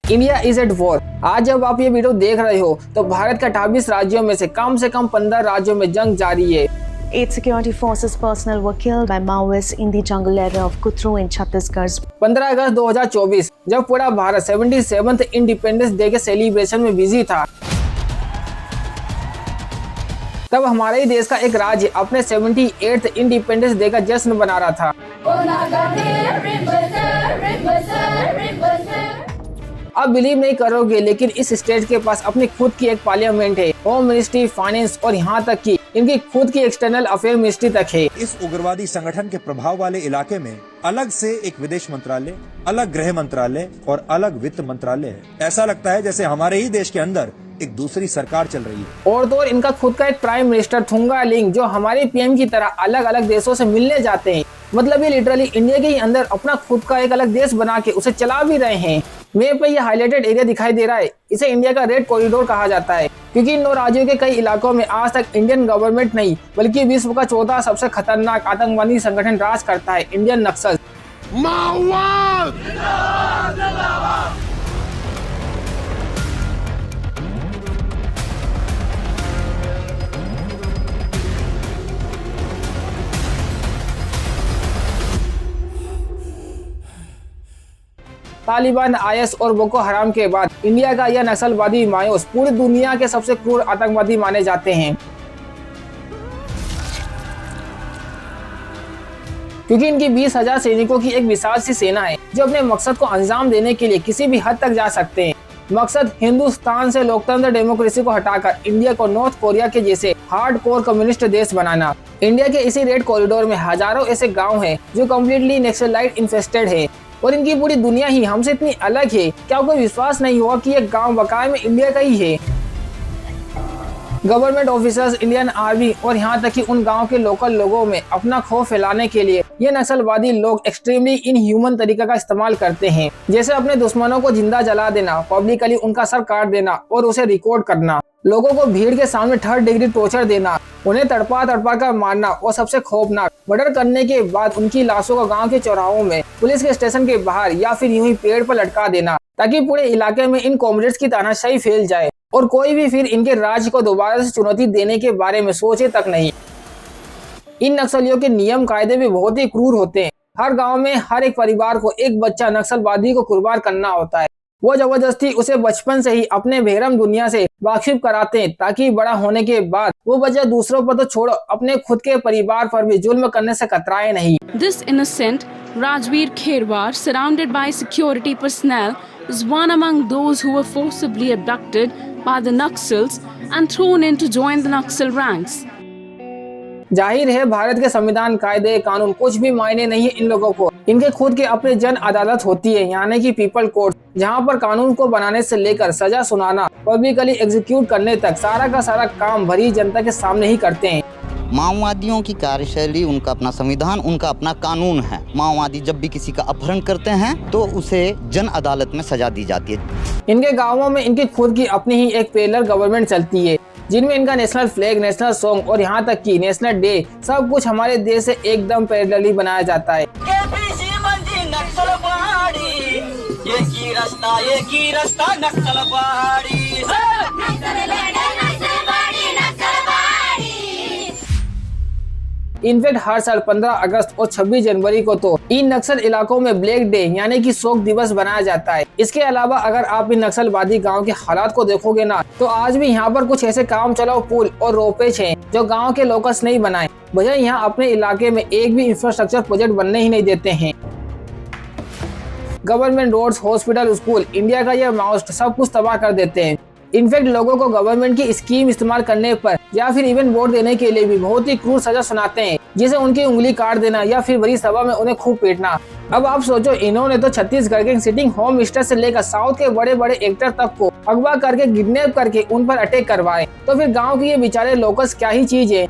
India is at war. आज जब आप ये वीडियो देख रहे हो तो भारत के 28 राज्यों में से कम 15 राज्यों में जंग जारी है। 8 security forces personnel were killed by Maoists in the jungle area of Kutru in Chhattisgarh. 15 अगस्त 2024 जब पूरा भारत 77th इंडिपेंडेंस डे के सेलिब्रेशन में बिजी था, तब हमारे ही देश का एक राज्य अपने 78th इंडिपेंडेंस डे का जश्न मना रहा था। आप बिलीव नहीं करोगे, लेकिन इस स्टेट के पास अपनी खुद की एक पार्लियामेंट है, होम मिनिस्ट्री, फाइनेंस और यहाँ तक कि इनकी खुद की एक्सटर्नल अफेयर मिनिस्ट्री तक है। इस उग्रवादी संगठन के प्रभाव वाले इलाके में अलग से एक विदेश मंत्रालय, अलग गृह मंत्रालय और अलग वित्त मंत्रालय है। ऐसा लगता है जैसे हमारे ही देश के अंदर एक दूसरी सरकार चल रही है। और तो और इनका खुद का एक प्राइम मिनिस्टर थुंगा लिंग, जो हमारे पीएम की तरह अलग अलग देशों से मिलने जाते हैं। मतलब ये लिटरली इंडिया के ही अंदर अपना खुद का एक अलग देश बना के उसे चला भी रहे हैं। मैप पे ये हाईलाइटेड एरिया दिखाई दे रहा है, इसे इंडिया का रेड कॉरिडोर कहा जाता है, क्योंकि इन 9 राज्यों के कई इलाकों में आज तक इंडियन गवर्नमेंट नहीं बल्कि विश्व का 14 सबसे खतरनाक आतंकवादी संगठन राज करता है, इंडियन नक्सल। तालिबान, आईएस और बोको हराम के बाद इंडिया का यह नक्सलवादी मायोस पूरी दुनिया के सबसे क्रूर आतंकवादी माने जाते हैं, क्योंकि इनकी 20,000 सैनिकों की एक विशाल सी सेना है जो अपने मकसद को अंजाम देने के लिए किसी भी हद तक जा सकते हैं। मकसद हिंदुस्तान से लोकतंत्र डेमोक्रेसी को हटाकर इंडिया को नॉर्थ कोरिया के जैसे हार्डकोर कम्युनिस्ट देश बनाना। इंडिया के इसी रेड कॉरिडोर में हजारों ऐसे गाँव है जो कम्प्लीटली नक्सलाइट इन्फेस्टेड है, और इनकी पूरी दुनिया ही हमसे इतनी अलग है क्या कोई विश्वास नहीं हुआ कि ये गांव बकाये में इंडिया का ही है। गवर्नमेंट ऑफिसर्स, इंडियन आर्मी और यहाँ तक कि उन गांव के लोकल लोगों में अपना खौफ फैलाने के लिए ये नक्सलवादी लोग एक्सट्रीमली इनह्यूमन तरीका का इस्तेमाल करते हैं, जैसे अपने दुश्मनों को जिंदा जला देना, पब्लिकली उनका सर काट देना और उसे रिकॉर्ड करना, लोगों को भीड़ के सामने 3rd डिग्री टॉर्चर देना, उन्हें तड़पा कर मारना और सबसे खौफनाक मर्डर करने के बाद उनकी लाशों को गांव के चौराहों में, पुलिस के स्टेशन के बाहर या फिर यूं ही पेड़ पर लटका देना, ताकि पूरे इलाके में इन कॉमरेड्स की तानाशाही फैल जाए और कोई भी फिर इनके राज्य को दोबारा से चुनौती देने के बारे में सोचे तक नहीं। इन नक्सलियों के नियम कायदे भी बहुत ही क्रूर होते हैं। हर गांव में हर एक परिवार को एक बच्चा नक्सलवादी को कुर्बान करना होता है। वो जबरदस्ती उसे बचपन से ही अपने बेरहम दुनिया से वाकिफ कराते हैं, ताकि बड़ा होने के बाद वो बच्चा दूसरों पर तो छोड़ो अपने खुद के परिवार पर भी जुल्म करने से कतराए नहीं। This innocent Rajveer Kherwar, surrounded by security personnel, is one among those who were forcibly abducted by the Naxals and thrown in to join the Naxal ranks. जाहिर है भारत के संविधान, कायदे, कानून कुछ भी मायने नहीं है इन लोगों को। इनके खुद के अपने जन अदालत होती है, यानी कि पीपल कोर्ट, जहां पर कानून को बनाने से लेकर सजा सुनाना, पब्लिकली एग्जीक्यूट करने तक सारा का सारा काम भरी जनता के सामने ही करते हैं। माओवादियों की कार्यशैली, उनका अपना संविधान, उनका अपना कानून है। माओवादी जब भी किसी का अपहरण करते हैं तो उसे जन अदालत में सजा दी जाती है। इनके गाँवों में इनकी खुद की अपनी ही एक पैरेलल गवर्नमेंट चलती है, जिनमें इनका नेशनल फ्लैग, नेशनल सॉन्ग और यहाँ तक कि नेशनल डे सब कुछ हमारे देश से एकदम पैरेलली बनाया जाता है। इनफैक्ट हर साल 15 अगस्त और 26 जनवरी को तो इन नक्सल इलाकों में ब्लैक डे यानी कि शोक दिवस बनाया जाता है। इसके अलावा अगर आप इन नक्सलवादी गांव के हालात को देखोगे ना, तो आज भी यहाँ पर कुछ ऐसे काम चलाओ पुल और रोपेज हैं जो गांव के लोकल्स नहीं बनाए, बजाय यहाँ अपने इलाके में एक भी इंफ्रास्ट्रक्चर प्रोजेक्ट बनने ही नहीं देते हैं। Government roads, hospital, school, India का यह माउस्ट सब कुछ तबाह कर देते हैं। इनफैक्ट लोगों को गवर्नमेंट की स्कीम इस्तेमाल करने पर या फिर इवन वोट देने के लिए भी बहुत ही क्रूर सजा सुनाते हैं, जैसे उनकी उंगली काट देना या फिर बड़ी सभा में उन्हें खूब पीटना। अब आप सोचो, इन्होंने तो छत्तीसगढ़ के सिटिंग होम मिनिस्टर से लेकर साउथ के बड़े बड़े एक्टर तक को अगवा करके किडनैप करके उन पर अटैक करवाए, तो फिर गाँव के ये बेचारे लोकल्स क्या ही चीज है।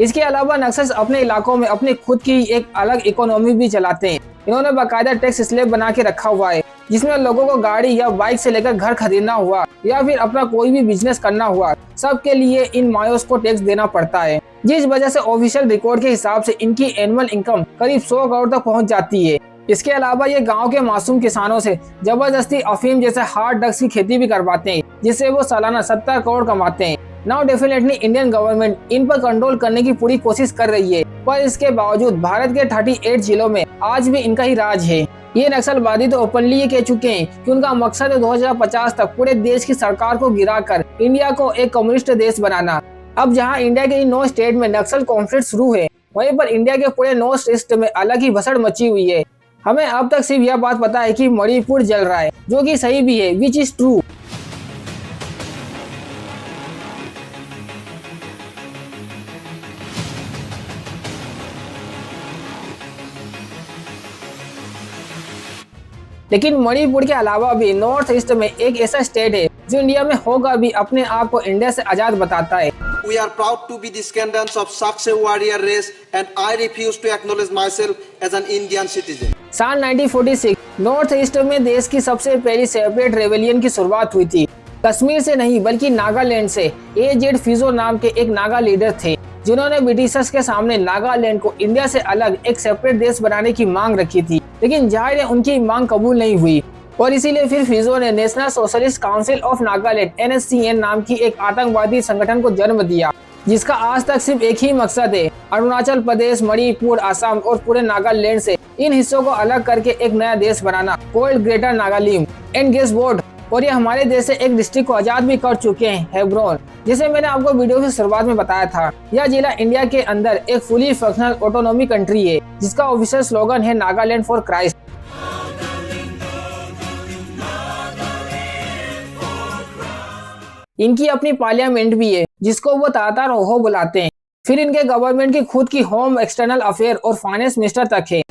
इसके अलावा नक्सल्स अपने इलाकों में अपनी खुद की एक अलग इकोनॉमी भी चलाते हैं। इन्होंने बाकायदा टैक्स स्लैब बना के रखा हुआ है, जिसमें लोगों को गाड़ी या बाइक से लेकर घर खरीदना हुआ या फिर अपना कोई भी बिजनेस करना हुआ, सबके लिए इन मायोस को टैक्स देना पड़ता है। जिस वजह से ऑफिशियल रिकॉर्ड के हिसाब से इनकी एनुअल इनकम करीब 100 करोड़ तक पहुंच जाती है। इसके अलावा ये गांव के मासूम किसानों से जबरदस्ती अफीम जैसे हार्ड ड्रग्स की खेती भी करवाते हैं, जिससे वो सालाना 70 करोड़ कमाते हैं। Now definitely Indian government in पर कंट्रोल करने की पूरी कोशिश कर रही है, पर इसके बावजूद भारत के 38 जिलों में आज भी इनका ही राज है। ये नक्सलवादी तो ओपनली ये कह चुके हैं कि उनका मकसद है 2050 तक पूरे देश की सरकार को गिराकर इंडिया को एक कम्युनिस्ट देश बनाना। अब जहां इंडिया के इन 9 स्टेट में नक्सल कॉन्फ्लिक्ट शुरू है, वहीं पर इंडिया के पूरे 9 स्टेट में अलग ही भसड़ मची हुई है। हमें अब तक सिर्फ यह बात पता है कि मणिपुर जल रहा है, जो कि सही भी है, विच इज ट्रू। लेकिन मणिपुर के अलावा भी नॉर्थ ईस्ट में एक ऐसा स्टेट है जो इंडिया में होगा भी अपने आप को इंडिया से आजाद बताता है। We are proud to be descendants of Sakse warrior race and I refuse to acknowledge myself as an Indian citizen. साल 1946 नॉर्थ ईस्ट में देश की सबसे पहली सेपरेट रेवेलियन की शुरुआत हुई थी। कश्मीर से नहीं बल्कि नागालैंड से एजेड फिजो नाम के एक नागा लीडर थे, जिन्होंने ब्रिटिशर्स के सामने नागालैंड को इंडिया से अलग एक सेपरेट देश बनाने की मांग रखी थी, लेकिन जाहिर है उनकी मांग कबूल नहीं हुई और इसीलिए फिर फिजो ने national socialist council of Nagaland NSCN नाम की एक आतंकवादी संगठन को जन्म दिया, जिसका आज तक सिर्फ एक ही मकसद है, अरुणाचल प्रदेश, मणिपुर, असम और पूरे नागालैंड से इन हिस्सों को अलग करके एक नया देश बनाना, called greater Nagaland. And guess what, और ये हमारे देश से एक डिस्ट्रिक्ट को आजाद भी कर चुके हैं, हेब्रोन। जैसे मैंने आपको वीडियो की शुरुआत में बताया था, यह जिला इंडिया के अंदर एक फुली फंक्शनल ऑटोनॉमी कंट्री है, जिसका ऑफिशियल स्लोगन है नागालैंड फॉर क्राइस्ट। इनकी अपनी पार्लियामेंट भी है, जिसको वो तातार ओहो बुलाते हैं। फिर इनके गवर्नमेंट की खुद की होम, एक्सटर्नल अफेयर और फाइनेंस मिनिस्टर तक है।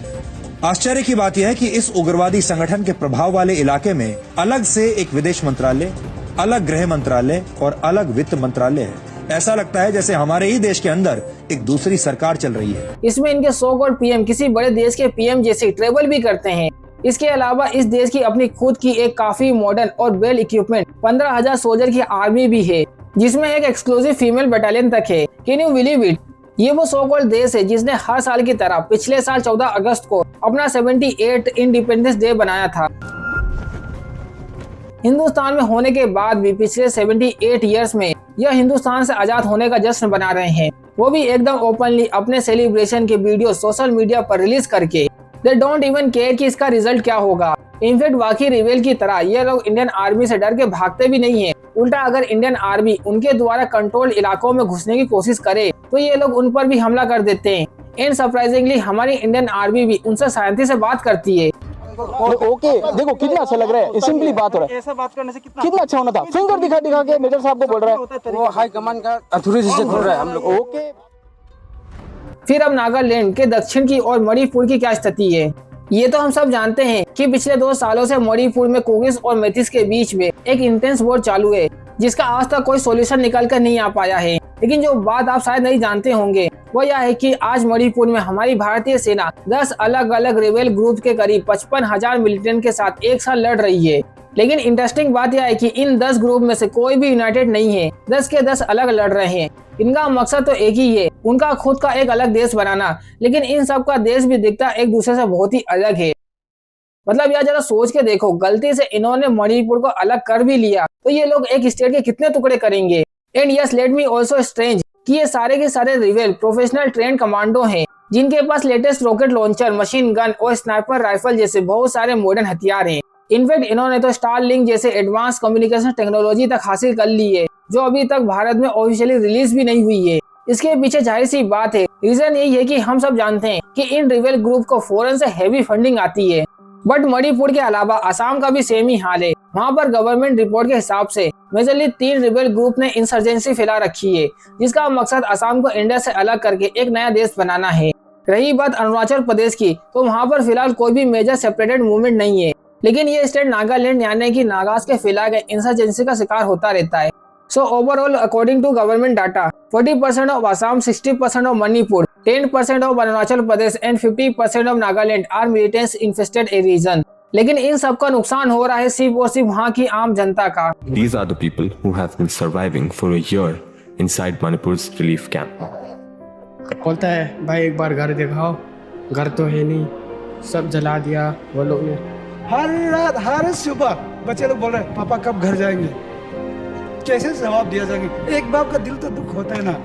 आश्चर्य की बात यह है कि इस उग्रवादी संगठन के प्रभाव वाले इलाके में अलग से एक विदेश मंत्रालय, अलग गृह मंत्रालय और अलग वित्त मंत्रालय है। ऐसा लगता है जैसे हमारे ही देश के अंदर एक दूसरी सरकार चल रही है। इसमें इनके सो कॉल्ड पीएम किसी बड़े देश के पीएम जैसे ट्रेवल भी करते हैं। इसके अलावा इस देश की अपनी खुद की एक काफी मॉडर्न और वेल इक्विपमेंट 15,000 सोल्जर की आर्मी भी है, जिसमें एक एक्सक्लूसिव फीमेल बटालियन तक है। Can you believe it? ये वो सो कॉल्ड देश है जिसने हर साल की तरह पिछले साल 14 अगस्त को अपना 78 इंडिपेंडेंस डे बनाया था। हिंदुस्तान में होने के बाद भी पिछले 78 ईयर्स में यह हिंदुस्तान से आजाद होने का जश्न बना रहे हैं, वो भी एकदम ओपनली अपने सेलिब्रेशन के वीडियो सोशल मीडिया पर रिलीज करके। दे डोंट इवन केयर कि इसका रिजल्ट क्या होगा। इनफैक्ट बाकी रिवेल की तरह ये लोग इंडियन आर्मी से डर के भागते भी नहीं है। उल्टा अगर इंडियन आर्मी उनके द्वारा कंट्रोल इलाकों में घुसने की कोशिश करे तो ये लोग उन पर भी हमला कर देते हैं। एंड सरप्राइजिंगली हमारी इंडियन आर्मी भी उनसे शांति से बात करती है। ओके देखो कितना अच्छा लग रहा है, सिंपली बात हो रहा है। ऐसा बात करने से कितना अच्छा होना था। फिंगर दिखा दिखा के मेजर साहब को बोल रहा है, वो हाई कमांड का अथॉरिटी से बोल रहा है हम लोग। ओके, फिर अब नागालैंड के दक्षिण की और मणिपुर की क्या स्थिति है? ये तो हम सब जानते हैं कि पिछले 2 सालों से मणिपुर में कुकीज और मेथिस के बीच में एक इंटेंस वॉर चालू है, जिसका आज तक कोई सॉल्यूशन निकल कर नहीं आ पाया है। लेकिन जो बात आप शायद नहीं जानते होंगे वो यह है कि आज मणिपुर में हमारी भारतीय सेना 10 अलग अलग रेबेल ग्रुप के करीब 55,000 मिलिटेंट के साथ एक साथ लड़ रही है। लेकिन इंटरेस्टिंग बात यह है कि इन 10 ग्रुप में से कोई भी यूनाइटेड नहीं है। 10 के 10 अलग लड़ रहे हैं। इनका मकसद तो एक ही है, उनका खुद का एक अलग देश बनाना। लेकिन इन सब का देश भी दिखता एक दूसरे से बहुत ही अलग है। मतलब यार जरा सोच के देखो, गलती से इन्होंने मणिपुर को अलग कर भी लिया तो ये लोग एक स्टेट के कितने टुकड़े करेंगे। And yes let me also strange कि ये सारे के सारे रिवेल प्रोफेशनल ट्रेन कमांडो हैं, जिनके पास latest rocket launcher, machine gun और स्नाइपर राइफल जैसे बहुत सारे मॉडर्न हथियार हैं। इनफैक्ट इन्होंने तो स्टारलिंक जैसे एडवांस कम्युनिकेशन टेक्नोलॉजी तक हासिल कर ली है, जो अभी तक भारत में ऑफिशियली रिलीज भी नहीं हुई है। इसके पीछे जाहिर सी बात है, रीजन यही है कि हम सब जानते हैं कि इन रिवेल ग्रुप को फॉरेन से हैवी फंडिंग आती है। बट मणिपुर के अलावा असम का भी सेम ही हाल है। वहाँ पर गवर्नमेंट रिपोर्ट के हिसाब से मेजरली 3 रिबेल ग्रुप ने इंसर्जेंसी फैला रखी है, जिसका मकसद असम को इंडिया से अलग करके एक नया देश बनाना है। रही बात अरुणाचल प्रदेश की, तो वहाँ पर फिलहाल कोई भी मेजर सेपरेटेड मूवमेंट नहीं है। लेकिन ये स्टेट नागालैंड यानी कि नागास के फैलाए गए इंसर्जेंसी का शिकार होता रहता है। So overall according to government data 40% of Assam, 60% of Manipur, 10% of Arunachal Pradesh and 50% of Nagaland are militants infested a region. लेकिन इन सब का नुकसान हो रहा है सिर्फ और सिर्फ वहाँ की आम जनता का। These are the people who have been surviving for a year inside Manipur's relief camp. बोलता है भाई एक बार घर दिखाओ, घर तो है नहीं, सब जला दिया वो लोग ने। हर रात हर सुबह बच्चे लोग बोल रहे हैं पापा कब घर जाएंगे, कैसे जवाब दिया जाएंगे। एक बाप का दिल तो दुख होता है ना।